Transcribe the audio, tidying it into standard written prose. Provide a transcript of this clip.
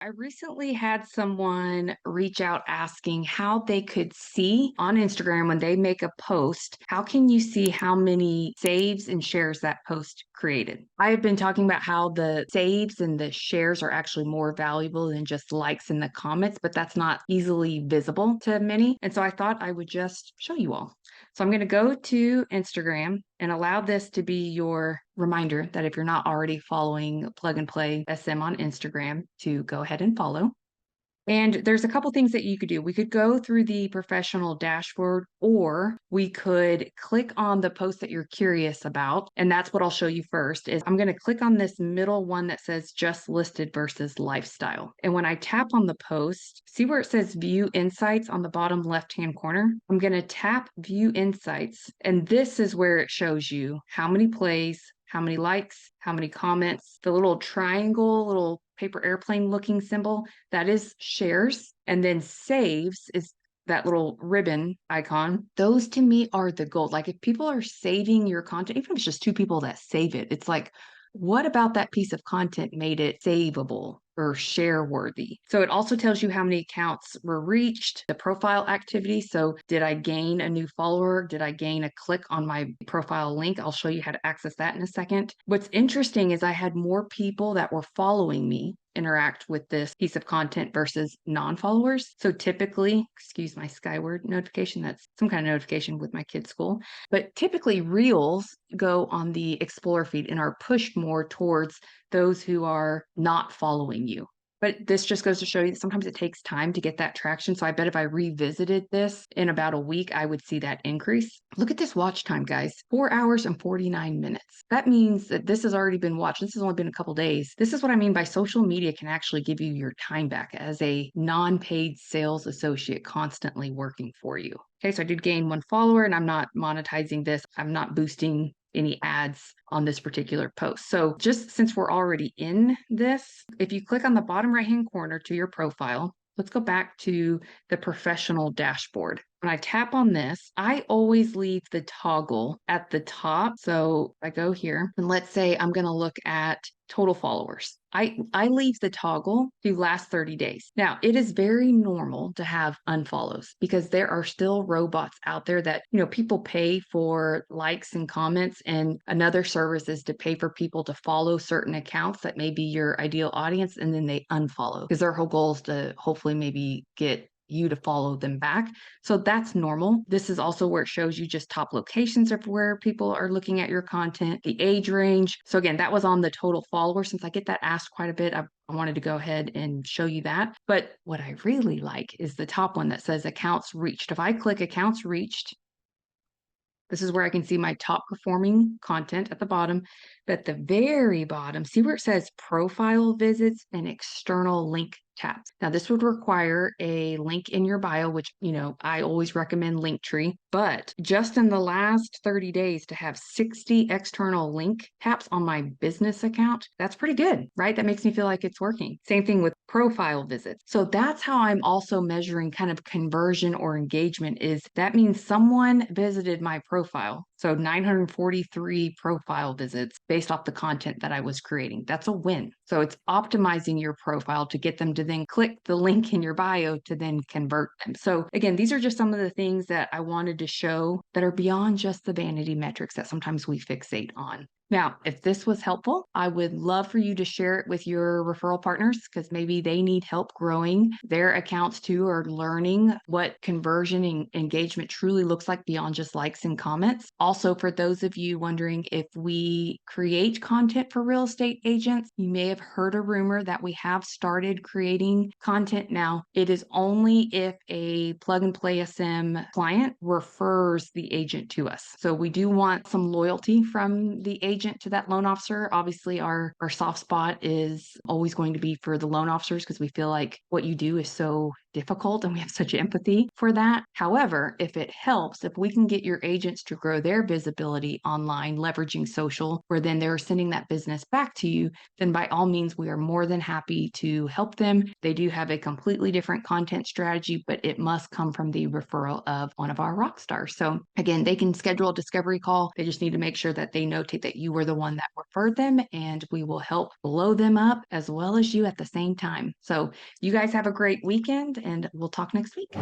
I recently had someone reach out asking how they could see on Instagram when they make a post. How can you see how many saves and shares that post created? I have been talking about how the saves and the shares are actually more valuable than just likes in the comments, but that's not easily visible to many. And so I thought I would just show you all. So I'm going to go to Instagram and allow this to be your reminder that if you're not already following Plug and Play SM on Instagram, to go ahead and follow. And there's a couple things that you could do. We could go through the professional dashboard, or we could click on the post that you're curious about. And that's what I'll show you first is I'm going to click on this middle one that says just listed versus lifestyle. And when I tap on the post, see where it says view insights on the bottom left-hand corner? I'm going to tap view insights. And this is where it shows you how many plays, how many likes, how many comments, the little triangle, little paper airplane looking symbol, that is shares. And then saves is that little ribbon icon. Those to me are the gold. Like if people are saving your content, even if it's just two people that save it, it's like, what about that piece of content made it savable or share worthy? So it also tells you how many accounts were reached, the profile activity. So did I gain a new follower? Did I gain a click on my profile link? I'll show you how to access that in a second. What's interesting is I had more people that were following me interact with this piece of content versus non-followers. So typically, excuse my Skyward notification, that's some kind of notification with my kids' school, but typically reels go on the Explore feed and are pushed more towards those who are not following you. But this just goes to show you that sometimes it takes time to get that traction. So I bet if I revisited this in about a week, I would see that increase. Look at this watch time, guys. 4 hours and 49 minutes. That means that this has already been watched. This has only been a couple days. This is what I mean by social media can actually give you your time back as a non-paid sales associate constantly working for you. Okay, so I did gain one follower and I'm not monetizing this. I'm not boosting any ads on this particular post. So just since we're already in this, if you click on the bottom right-hand corner to your profile, let's go back to the professional dashboard. When I tap on this, I always leave the toggle at the top. So I go here and let's say I'm going to look at total followers. I leave the toggle to last 30 days. Now, it is very normal to have unfollows because there are still robots out there that, people pay for likes and comments, and another service is to pay for people to follow certain accounts that may be your ideal audience, and then they unfollow because their whole goal is to hopefully maybe get you to follow them back. So that's normal. This is also where it shows you just top locations of where people are looking at your content, the age range. So again, that was on the total followers. Since I get that asked quite a bit, I wanted to go ahead and show you that. But what I really like is the top one that says accounts reached. If I click accounts reached, this is where I can see my top performing content at the bottom. But at the very bottom, see where it says profile visits and external link taps. Now, this would require a link in your bio, which, I always recommend Linktree. But just in the last 30 days to have 60 external link taps on my business account, that's pretty good, right? That makes me feel like it's working. Same thing with profile visits. So that's how I'm also measuring kind of conversion or engagement is that means someone visited my profile. So 943 profile visits based off the content that I was creating. That's a win. So it's optimizing your profile to get them to then click the link in your bio to then convert them. So again, these are just some of the things that I wanted to show that are beyond just the vanity metrics that sometimes we fixate on. Now, if this was helpful, I would love for you to share it with your referral partners because maybe they need help growing their accounts too, or learning what conversion and engagement truly looks like beyond just likes and comments. Also, for those of you wondering if we create content for real estate agents, you may have heard a rumor that we have started creating content now. It is only if a Plug and Play SM client refers the agent to us. So we do want some loyalty from the agent to that loan officer. Obviously, our soft spot is always going to be for the loan officers because we feel like what you do is so difficult and we have such empathy for that. However, if it helps, if we can get your agents to grow their visibility online, leveraging social, where then they're sending that business back to you, then by all means, we are more than happy to help them. They do have a completely different content strategy, but it must come from the referral of one of our rock stars. So again, they can schedule a discovery call. They just need to make sure that they notate that you you were the one that referred them, and we will help blow them up as well as you at the same time. So you guys have a great weekend, and we'll talk next week.